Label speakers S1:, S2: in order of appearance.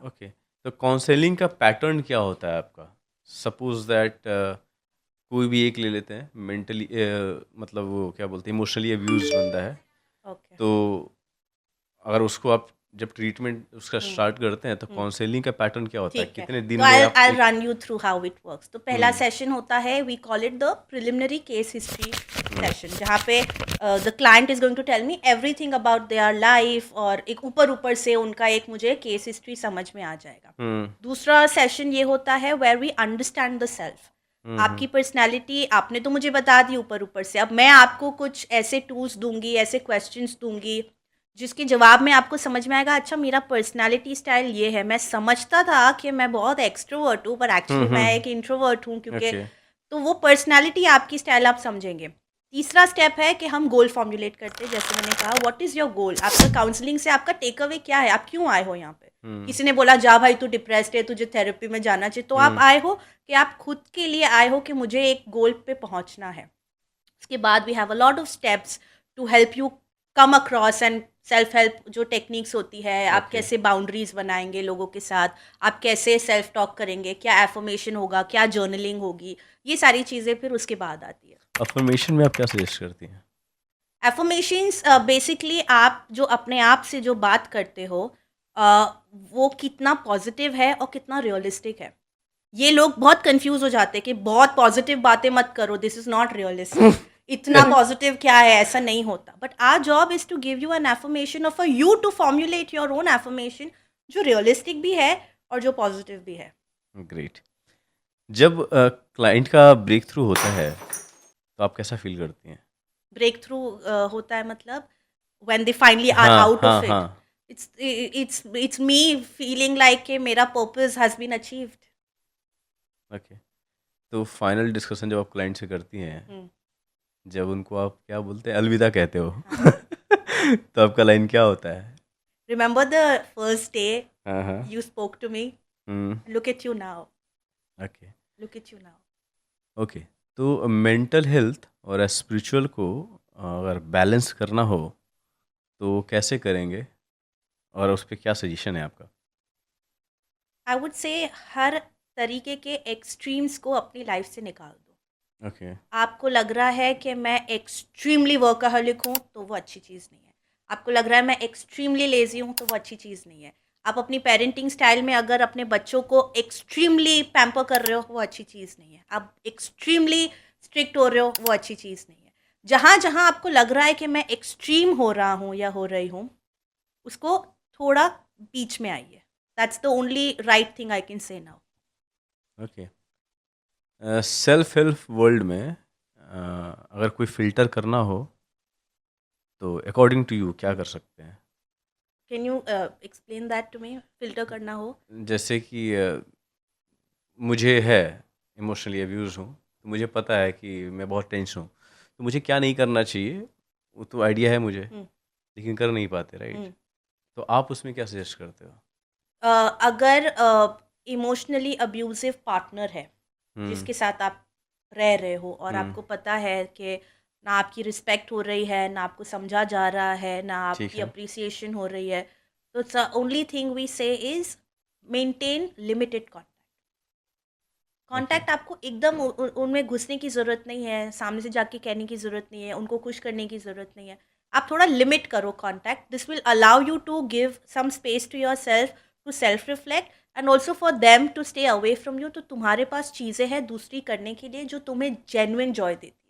S1: Okay, तो counselling का pattern क्या होता है आपका? सपोज दैट कोई भी एक ले लेते हैं, मेंटली मतलब वो क्या बोलते हैं, इमोशनली अब्यूज बंदा है,
S2: ओके।
S1: तो अगर उसको आप जब ट्रीटमेंट उसका
S2: हम्म।
S1: स्टार्ट करते हैं तो
S2: हम्म।
S1: काउंसलिंग का पैटर्न क्या होता है?
S2: ठीक है,
S1: कितने
S2: तो
S1: दिन में
S2: आई
S1: आप
S2: आई
S1: एक
S2: run you through how it works. तो पहला
S1: हम्म
S2: सेशन होता है, we call it the preliminary case history
S1: hmm
S2: session, जहाँ पे the client is going to tell me everything about their life, और एक ऊपर ऊपर से उनका एक मुझे केस हिस्ट्री समझ में आ जाएगा।
S1: हम्म
S2: दूसरा सेशन ये होता है where we understand the self.
S1: Hmm
S2: आपकी पर्सनैलिटी आपने तो मुझे बता दी ऊपर ऊपर से, अब मैं आपको कुछ ऐसे टूल्स दूंगी, ऐसे क्वेश्चंस दूंगी जिसके जवाब में आपको समझ में आएगा, अच्छा मेरा पर्सनालिटी स्टाइल ये है। मैं समझता था कि मैं बहुत एक्सट्रोवर्ट हूँ, पर एक्चुअली मैं एक इंट्रोवर्ट हूँ, क्योंकि
S1: ओके
S2: तो वो पर्सनालिटी आपकी स्टाइल आप समझेंगे। तीसरा स्टेप है कि हम गोल फॉर्मुलेट करते हैं, जैसे मैंने कहा व्हाट इज़ योर गोल। आपका काउंसलिंग से आपका टेक अवे क्या है, आप क्यों आए हो यहाँ पे।
S1: हम्म
S2: किसी ने बोला जा भाई तू डिप्रेस्ड है, तुझे थेरेपी में जाना चाहिए, तो आप
S1: हम्म
S2: आए हो कि आप खुद के लिए आए हो कि मुझे एक गोल पे पहुँचना है। उसके बाद we have a lot of steps to help you come across, and self help जो टेक्निक्स होती है, आप
S1: ओके।
S2: कैसे बाउंड्रीज बनाएंगे लोगों के साथ, आप कैसे सेल्फ टॉक करेंगे, क्या एफर्मेशन होगा, क्या जर्नलिंग होगी, ये सारी चीज़ें फिर उसके बाद आती है।
S1: अफर्मेशन में आप क्या सजेस्ट करती हैं?
S2: एफर्मेशंस बेसिकली आप जो अपने आप से जो बात करते हो, uh, वो कितना पॉजिटिव है और कितना रियलिस्टिक है। ये लोग बहुत कंफ्यूज हो जाते हैं कि बहुत पॉजिटिव बातें मत करो, दिस इज नॉट रियलिस्टिक। इतना पॉजिटिव क्या है, ऐसा नहीं होता। But our job is to give you an affirmation of a you to formulate your own affirmation, जो रियलिस्टिक भी है और जो पॉजिटिव भी है।
S1: ग्रेट। जब क्लाइंट का ब्रेक थ्रू होता है तो आप कैसा फील करती हैं?
S2: ब्रेक थ्रू होता है मतलब व्हेन दे फाइनली आर
S1: हाँ
S2: आउट
S1: हाँ
S2: ऑफ
S1: हाँ।
S2: It, it's me feeling like कि मेरा purpose has been achieved.
S1: Okay, तो फाइनल डिस्कशन जब आप क्लाइंट से करती हैं, जब उनको आप क्या बोलते हैं, अलविदा कहते हो
S2: हाँ।
S1: तो आपका लाइन क्या होता है?
S2: रिमेंबर द फर्स्ट डे
S1: हाँ हाँ।
S2: you spoke to me,
S1: hmm.
S2: look at you now,
S1: okay.
S2: look at you now.
S1: Okay, तो मेंटल हेल्थ और स्पिरिचुअल को अगर बैलेंस करना हो तो कैसे करेंगे, और उस पर क्या सजेशन है आपका?
S2: आई वुड से हर तरीके के एक्सट्रीम्स को अपनी लाइफ से निकाल दो।
S1: ओके।
S2: आपको लग रहा है कि मैं एक्सट्रीमली वर्कaholic हूँ, तो वो अच्छी चीज़ नहीं है। आपको लग रहा है मैं एक्सट्रीमली लेजी हूँ, तो वो अच्छी चीज़ नहीं है। आप अपनी पेरेंटिंग स्टाइल में अगर अपने बच्चों को एक्सट्रीमली पैम्पर कर रहे हो, वो अच्छी चीज़ नहीं है। आप एक्सट्रीमली स्ट्रिक्ट हो रहे हो, वो अच्छी चीज़ नहीं है। जहाँ जहाँ आपको लग रहा है कि मैं एक्सट्रीम हो रहा हूँ या हो रही हूँ, उसको थोड़ा बीच में आइए। That's the only right thing I can say now.
S1: Okay, self help world में अगर कोई फ़िल्टर करना हो तो अकॉर्डिंग टू यू क्या कर सकते हैं?
S2: Can you explain that to me, filter करना हो?
S1: जैसे कि मुझे है, इमोशनली अब्यूज़ हूँ, तो मुझे पता है कि मैं बहुत टेंस हूँ, तो मुझे क्या नहीं करना चाहिए, वो तो आइडिया है मुझे,
S2: हम्म।
S1: लेकिन कर नहीं पाते, राइट?
S2: हम्म।
S1: तो आप उसमें क्या सजेस्ट करते हो?
S2: अगर इमोशनली अब्यूजिव पार्टनर है
S1: हुँ,
S2: जिसके साथ आप रह रहे हो, और
S1: हुँ,
S2: आपको पता है कि ना आपकी रिस्पेक्ट हो रही है, ना आपको समझा जा रहा है, ना
S1: ठीक
S2: आपकी
S1: है।
S2: अप्रिसिएशन हो रही है, तो द ओनली थिंग वी से is maintain limited contact.
S1: Okay,
S2: contact आपको एकदम उनमें घुसने की ज़रूरत नहीं है, सामने से जाके कहने की ज़रूरत नहीं है, उनको खुश करने की ज़रूरत नहीं है। आप थोड़ा लिमिट करो contact, this will allow you to give some space to yourself, to self reflect, and also for them to stay away from you. तो तुम्हारे पास चीज़ें हैं दूसरी करने के लिए जो तुम्हें जेन्युइन जॉय देती